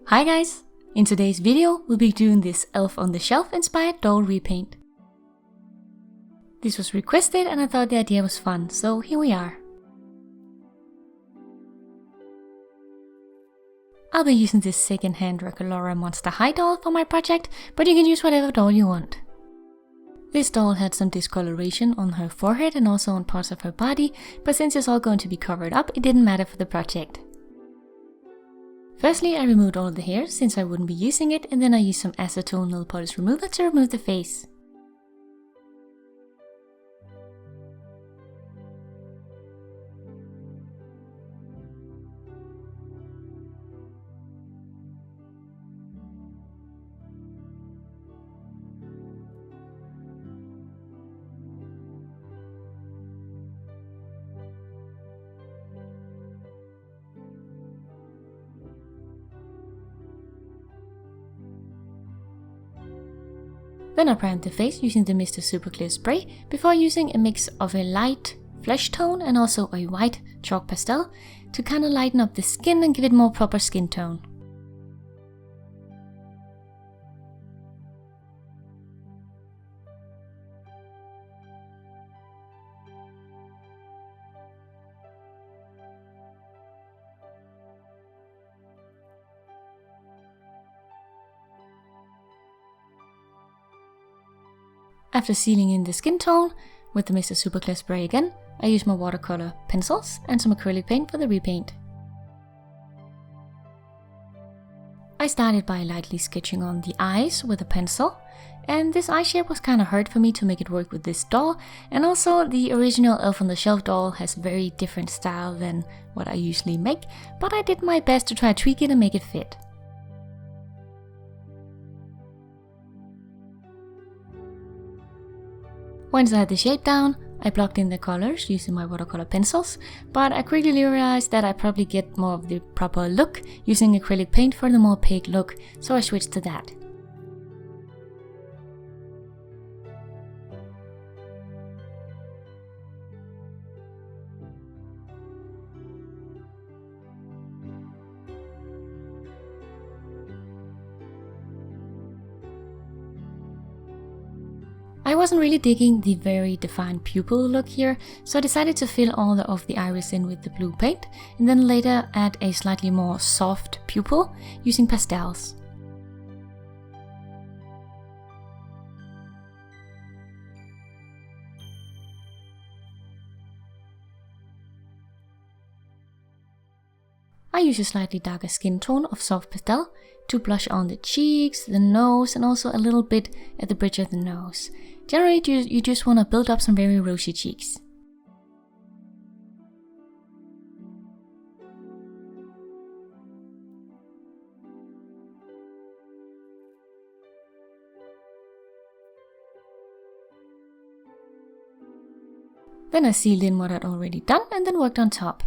Hi guys! In today's video we'll be doing this Elf on the Shelf inspired doll repaint. This was requested and I thought the idea was fun, so here we are. I'll be using this second-hand Draculaura Monster High doll for my project, but you can use whatever doll you want. This doll had some discoloration on her forehead and also on parts of her body, but since it's all going to be covered up, it didn't matter for the project. Firstly, I removed all the hair since I wouldn't be using it, and then I used some Acetone nail polish remover to remove the face. Then I primed the face using the Mr. Super Clear spray before using a mix of a light flesh tone and also a white chalk pastel to kind of lighten up the skin and give it more proper skin tone. After sealing in the skin tone with the Mr. Super Clear spray again, I used my watercolor pencils and some acrylic paint for the repaint. I started by lightly sketching on the eyes with a pencil, and this eye shape was kind of hard for me to make it work with this doll, and also the original Elf on the Shelf doll has very different style than what I usually make, but I did my best to try to tweak it and make it fit. Once I had the shape down, I blocked in the colors using my watercolor pencils, but I quickly realized that I probably get more of the proper look using acrylic paint for the more opaque look, so I switched to that. I wasn't really digging the very defined pupil look here, so I decided to fill all of the iris in with the blue paint, and then later add a slightly more soft pupil using pastels. I use a slightly darker skin tone of soft pastel to blush on the cheeks, the nose, and also a little bit at the bridge of the nose. Generally, you just want to build up some very rosy cheeks. Then I sealed in what I'd already done and then worked on top.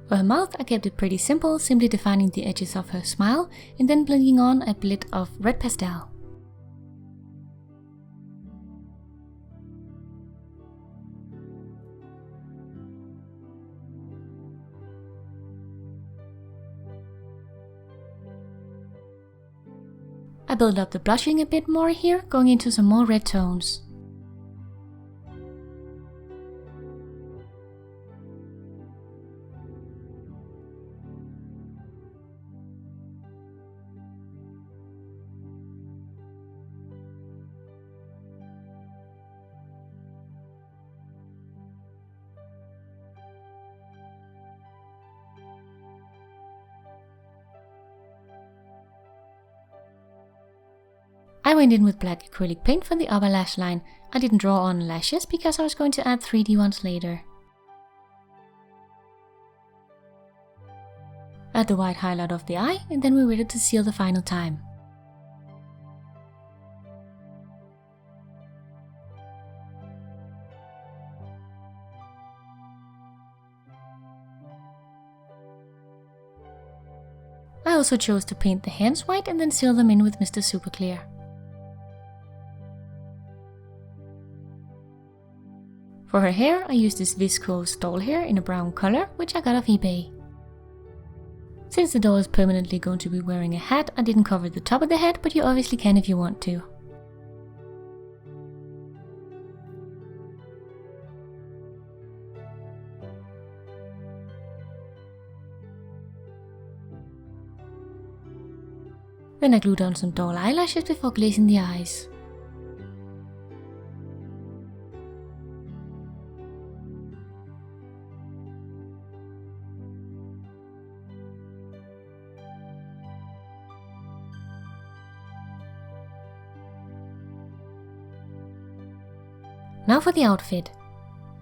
For her mouth, I kept it pretty simple, simply defining the edges of her smile and then blending on a bit of red pastel. I built up the blushing a bit more here, going into some more red tones. I went in with black acrylic paint for the upper lash line. I didn't draw on lashes because I was going to add 3D ones later. Add the white highlight of the eye and then we're ready to seal the final time. I also chose to paint the hands white and then seal them in with Mr. Super Clear. For her hair, I used this viscose doll hair in a brown color, which I got off eBay. Since the doll is permanently going to be wearing a hat, I didn't cover the top of the head, but you obviously can if you want to. Then I glued on some doll eyelashes before glazing the eyes. Now for the outfit.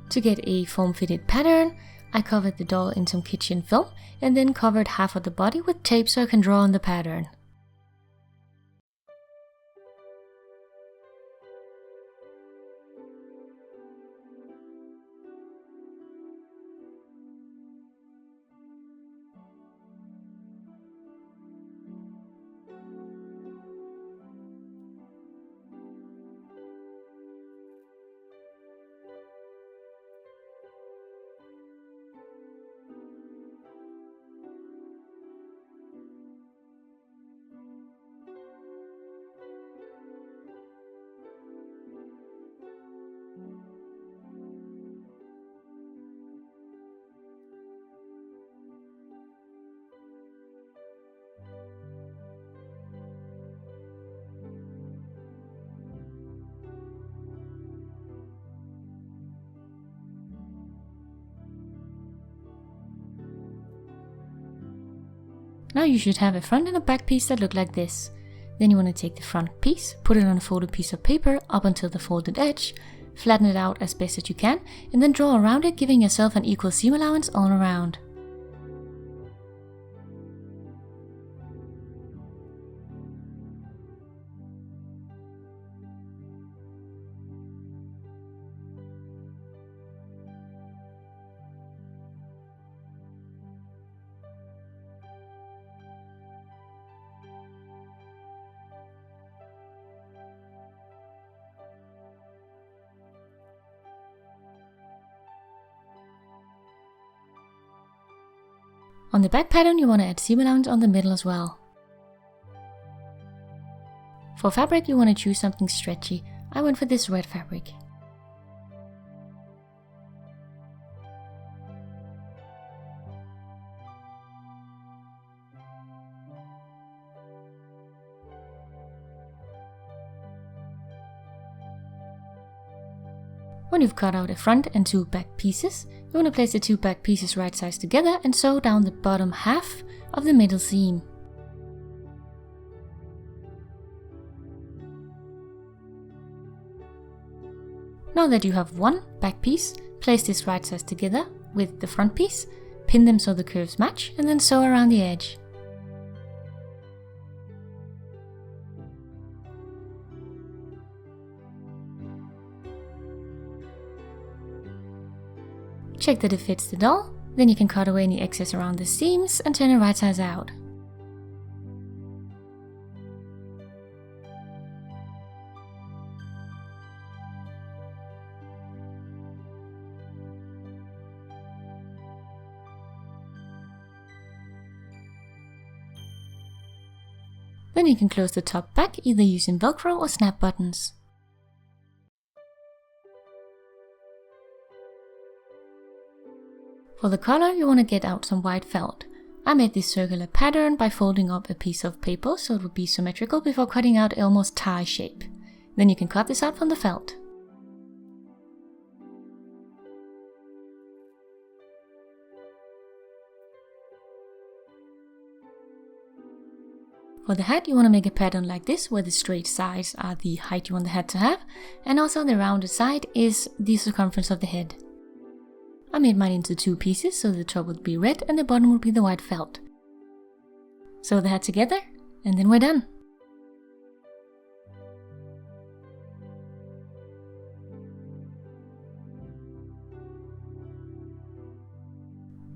To get a form-fitted pattern, I covered the doll in some kitchen film and then covered half of the body with tape so I can draw on the pattern. Now you should have a front and a back piece that look like this. Then you want to take the front piece, put it on a folded piece of paper up until the folded edge, flatten it out as best as you can, and then draw around it, giving yourself an equal seam allowance all around. On the back pattern, you want to add seam allowance on the middle as well. For fabric, you want to choose something stretchy. I went for this red fabric. When you've cut out a front and two back pieces, you want to place the two back pieces right sides together and sew down the bottom half of the middle seam. Now that you have one back piece, place this right sides together with the front piece, pin them so the curves match, and then sew around the edge. Check that it fits the doll, then you can cut away any excess around the seams and turn it right sides out. Then you can close the top back either using Velcro or snap buttons. For the color, you want to get out some white felt. I made this circular pattern by folding up a piece of paper so it would be symmetrical before cutting out an almost tie shape. Then you can cut this out from the felt. For the hat, you want to make a pattern like this, where the straight sides are the height you want the hat to have, and also the rounded side is the circumference of the head. I made mine into two pieces, so the top would be red and the bottom would be the white felt. Sew the hat together, and then we're done.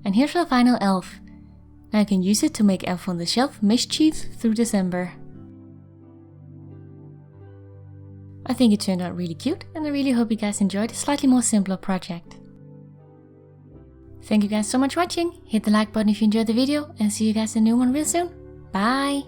And here's our final elf. I can use it to make Elf on the Shelf mischief through December. I think it turned out really cute, and I really hope you guys enjoyed a slightly more simpler project. Thank you guys so much for watching, hit the like button if you enjoyed the video, and see you guys in a new one real soon. Bye!